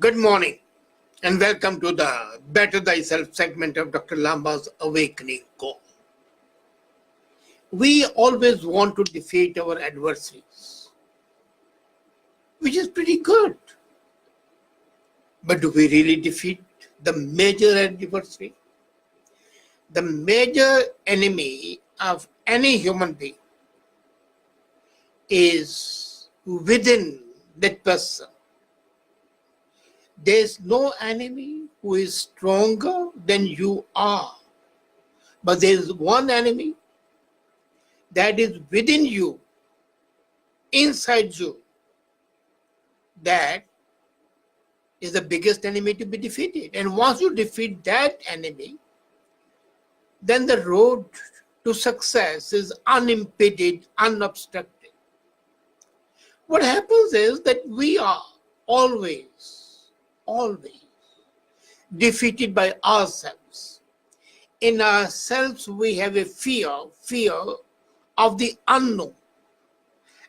Good morning and welcome to the Better Thyself segment of Dr. Lamba's Awakening Call. We always want to defeat our adversaries, which is pretty good. But do we really defeat the major adversary? The major enemy of any human being is within that person. There's no enemy who is stronger than you are. But there's one enemy that is within you, inside you, that is the biggest enemy to be defeated. And once you defeat that enemy, then the road to success is unimpeded, unobstructed. What happens is that we are always defeated by ourselves. In ourselves, we have a fear of the unknown.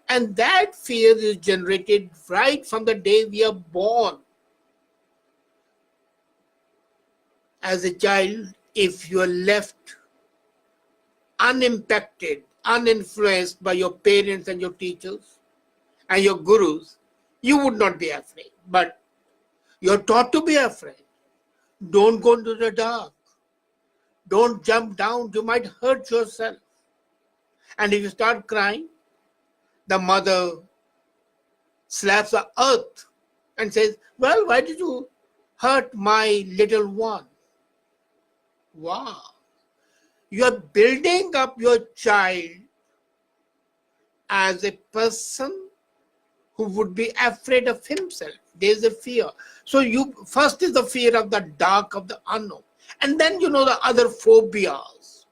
And that fear is generated right from the day we are born. As a child, if you are left unimpacted, uninfluenced by your parents and your teachers and your gurus, you would not be afraid. But you're taught to be afraid. Don't go into the dark. Don't jump down. You might hurt yourself. And if you start crying, the mother slaps the earth and says, well, why did you hurt my little one? Wow. You are building up your child as a person who would be afraid of himself. There's a fear. So first is the fear of the dark, of the unknown. And then, the other phobias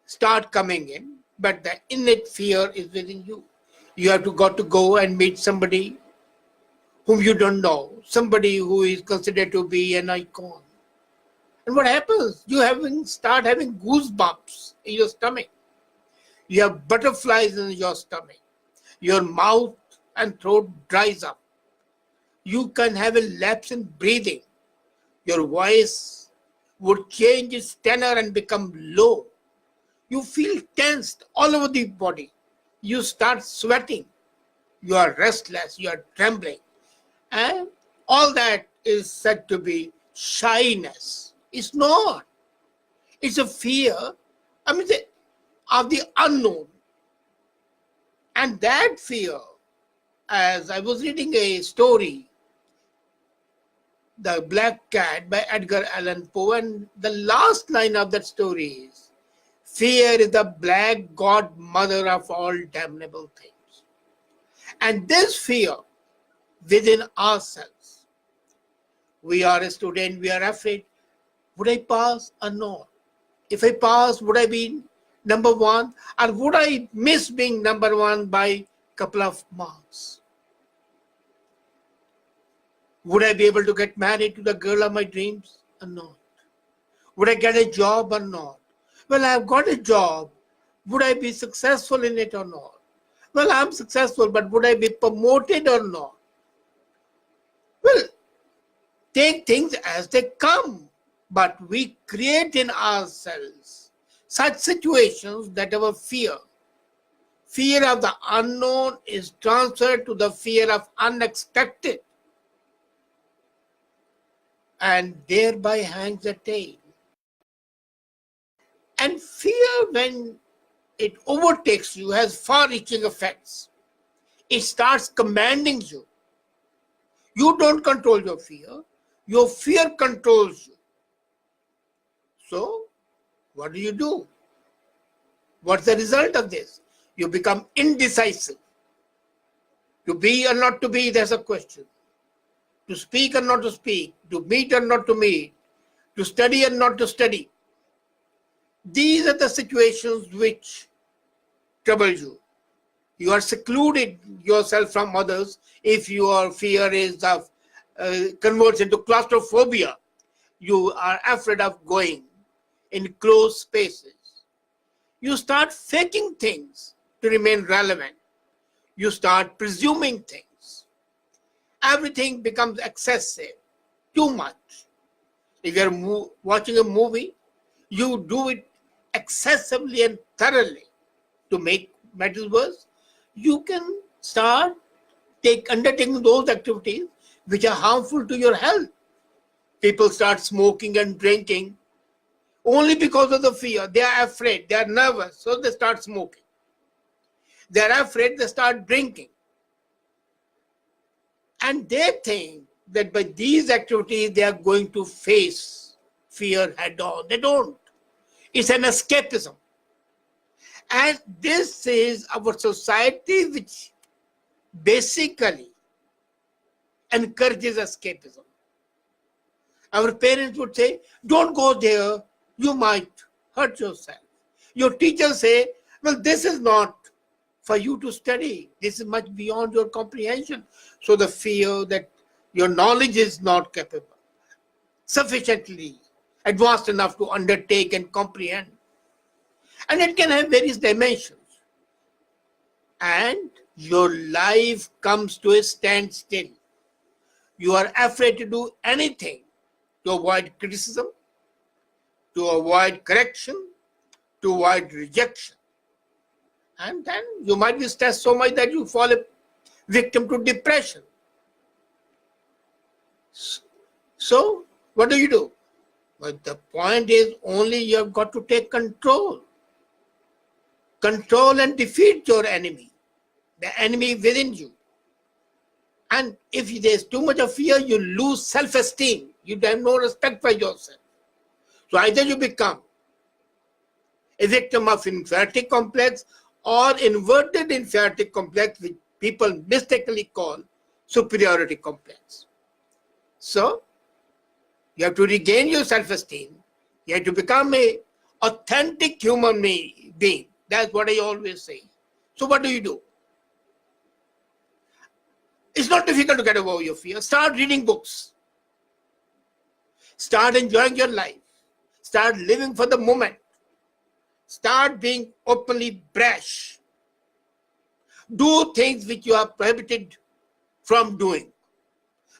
start coming in. But the innate fear is within you. You have got to go and meet somebody whom you don't know. Somebody who is considered to be an icon. And what happens? You start having goosebumps in your stomach. You have butterflies in your stomach. Your mouth and throat dries up. You can have a lapse in breathing. Your voice would change its tenor and become low. You feel tensed all over the body. You start sweating. You are restless. You are trembling. And all that is said to be shyness. It's not. It's a fear, of the unknown. And that fear, as I was reading a story, The Black Cat by Edgar Allan Poe, and the last line of that story is, fear is the black godmother of all damnable things. And this fear within ourselves, we are a student, we are afraid, would I pass or not? If I pass, would I be number one? Or would I miss being number one by a couple of marks? Would I be able to get married to the girl of my dreams or not? Would I get a job or not? Well, I've got a job. Would I be successful in it or not? Well, I'm successful, but would I be promoted or not? Well, take things as they come. But we create in ourselves such situations that our fear of the unknown is transferred to the fear of unexpected. And thereby hangs a tail. And fear, when it overtakes you, has far-reaching effects. It starts commanding you. You don't control your fear controls you. So, what do? What's the result of this? You become indecisive. To be or not to be, there's a question. To speak or not to speak, to meet or not to meet, to study or not to study. These are the situations which trouble you. You are secluded yourself from others if your fear is converts into claustrophobia. You are afraid of going in closed spaces. You start faking things to remain relevant. You start presuming things. everything becomes excessive, too much. If you're watching a movie, you do it excessively and thoroughly. To make matters worse, you can start undertaking those activities which are harmful to your health. People start smoking and drinking only because of the fear. They are afraid, they are nervous, so they start smoking. They are afraid, they start drinking. And they think that by these activities they are going to face fear head on. They don't. It's an escapism. And this is our society which basically encourages escapism. Our parents would say, don't go there, you might hurt yourself. Your teachers say, well, this is not for you to study. This is much beyond your comprehension. So the fear that your knowledge is not capable, sufficiently advanced enough to undertake and comprehend. And it can have various dimensions. And your life comes to a standstill. You are afraid to do anything to avoid criticism, to avoid correction, to avoid rejection. And then you might be stressed so much that you fall a victim to depression. So, what do? But the point is only you have got to take control. Control and defeat your enemy, the enemy within you. And if there's too much of fear, you lose self-esteem. You have no respect for yourself. So either you become a victim of inferiority complex or inverted inferiority complex, which people mistakenly call superiority complex. So you have to regain your self-esteem. You have to become an authentic human being. That's what I always say. So what do? It's not difficult to get over your fear. Start reading books. Start enjoying your life. Start living for the moment. Start being openly brash. Do things which you are prohibited from doing.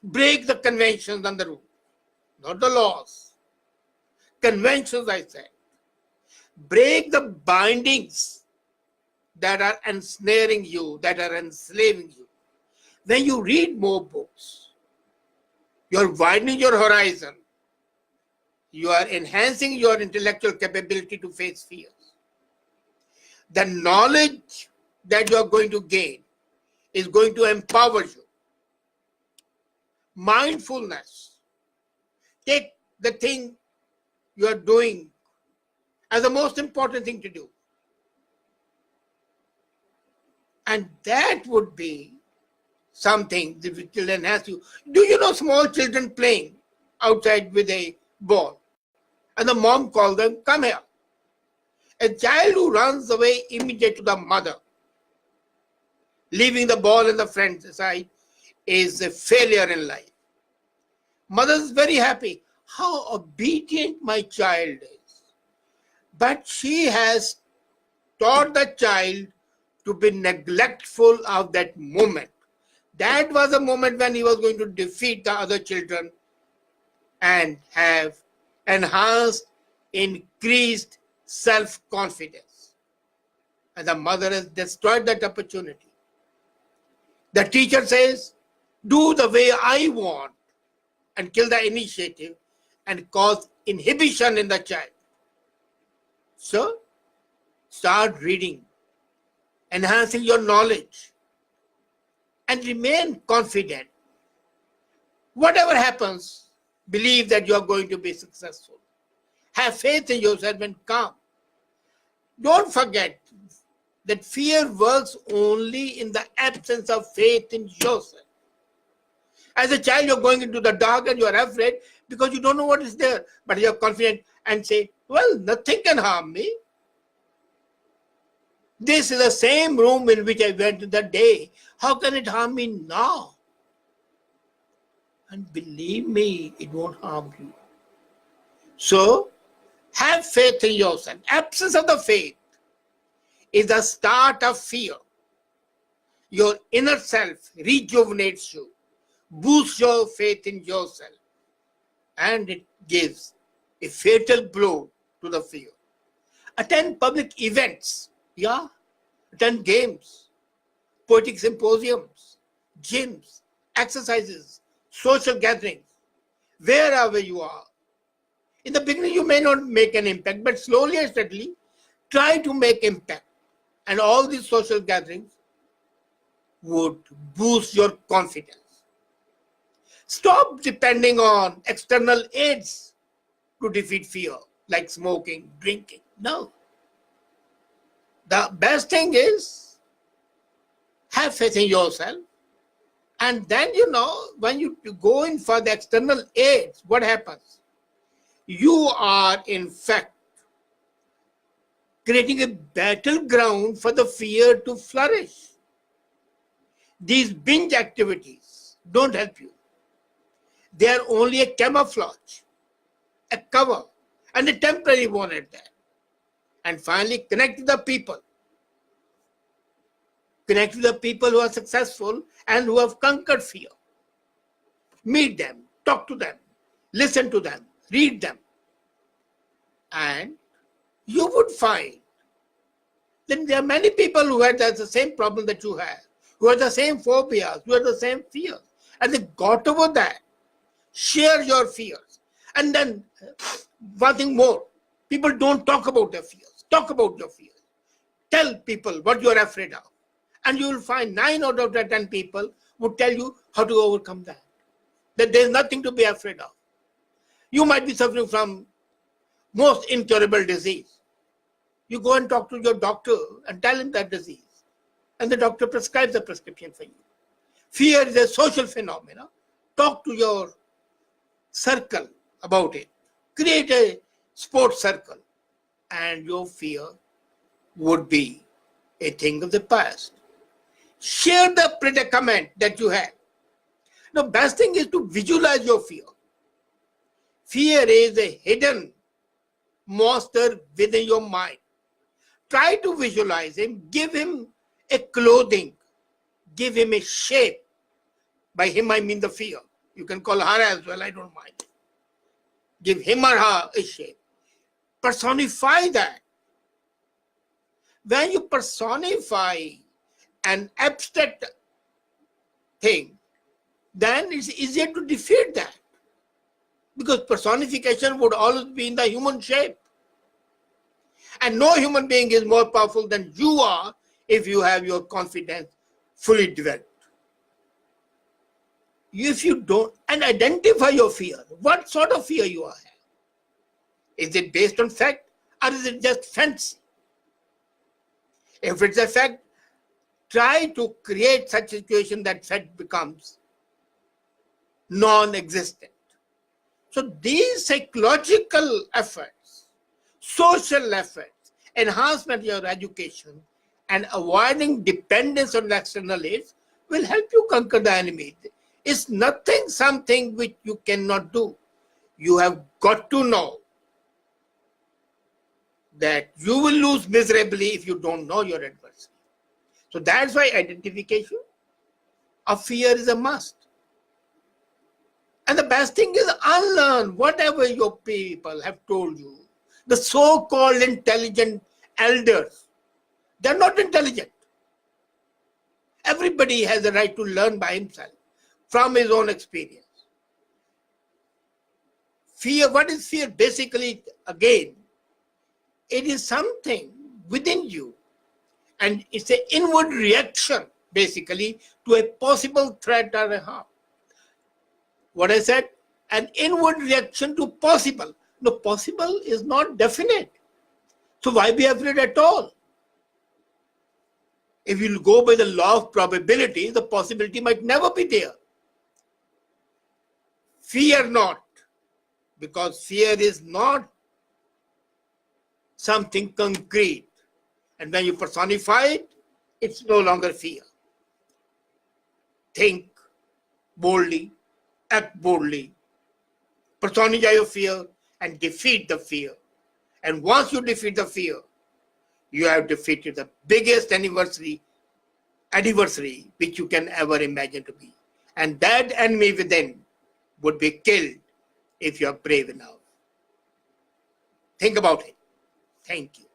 Break the conventions and the rules, not the laws. Conventions, I said. Break the bindings that are ensnaring you, that are enslaving you. When you read more books, you're widening your horizon. You are enhancing your intellectual capability to face fears. The knowledge that you are going to gain is going to empower you. Mindfulness. Take the thing you are doing as the most important thing to do. And that would be something that will enhance you. Do you know small children playing outside with a ball? And the mom calls them, come here. A child who runs away immediately to the mother, leaving the ball in the friend's side, is a failure in life. Mother is very happy. How obedient my child is. But she has taught the child to be neglectful of that moment. That was a moment when he was going to defeat the other children and have enhanced, increased self-confidence. And the mother has destroyed that opportunity. The teacher says, do the way I want, and kill the initiative and cause inhibition in the child. So, start reading, enhancing your knowledge, and remain confident. Whatever happens, believe that you are going to be successful. Have faith in yourself and calm. Don't forget that fear works only in the absence of faith in yourself. As a child, you're going into the dark and you're afraid because you don't know what is there. But you're confident and say, well, nothing can harm me. This is the same room in which I went that day. How can it harm me now? And believe me, it won't harm you. So, have faith in yourself. Absence of the faith is the start of fear. Your inner self rejuvenates you, boosts your faith in yourself, and it gives a fatal blow to the fear. Attend public events, yeah, attend games, poetic symposiums, gyms, exercises, social gatherings, wherever you are. In the beginning, you may not make an impact, but slowly and steadily, try to make impact. And all these social gatherings would boost your confidence. Stop depending on external aids to defeat fear, like smoking, drinking. No. The best thing is have faith in yourself. And then, when you go in for the external aids, what happens? You are, in fact, creating a battleground for the fear to flourish. These binge activities don't help you. They are only a camouflage, a cover, and a temporary one at that. And finally, connect with the people. Connect with the people who are successful and who have conquered fear. Meet them, talk to them, listen to them, read them. And you would find that there are many people who had the same problem that you have, who have the same phobias, who have the same fears. And they got over that. Share your fears. And then, one thing more, people don't talk about their fears. Talk about your fears. Tell people what you are afraid of. And you will find 9 out of 10 people would tell you how to overcome that. That there is nothing to be afraid of. You might be suffering from most incurable disease. You go and talk to your doctor and tell him that disease. And the doctor prescribes a prescription for you. Fear is a social phenomenon. Talk to your circle about it. Create a sports circle. And your fear would be a thing of the past. Share the predicament that you have. The best thing is to visualize your fear. Fear is a hidden monster within your mind. Try to visualize him, give him a clothing, give him a shape. By him I mean the fear. You can call her as well, I don't mind. Give him or her a shape. Personify that. When you personify an abstract thing, then it's easier to defeat that. Because personification would always be in the human shape. And no human being is more powerful than you are if you have your confidence fully developed. If you don't, and identify your fear, what sort of fear you are having. Is it based on fact or is it just fancy? If it's a fact, try to create such a situation that fact becomes non-existent. So these psychological efforts, social efforts, enhancement of your education, and avoiding dependence on external aids will help you conquer the enemy. It's nothing something which you cannot do. You have got to know that you will lose miserably if you don't know your adversary. So that's why identification of fear is a must. And the best thing is unlearn whatever your people have told you. The so-called intelligent elders, they're not intelligent. Everybody has a right to learn by himself from his own experience. Fear, what is fear? Basically, again, it is something within you, and it's an inward reaction, basically, to a possible threat or a harm. What I said, an inward reaction to possible. No, possible is not definite. So why be afraid at all? If you go by the law of probability, the possibility might never be there. Fear not, because fear is not something concrete. And when you personify it, it's no longer fear. Think boldly, act boldly, personify your fear and defeat the fear. And once you defeat the fear, you have defeated the biggest anniversary which you can ever imagine to be. And that enemy within would be killed if you are brave enough. Think about it. Thank you.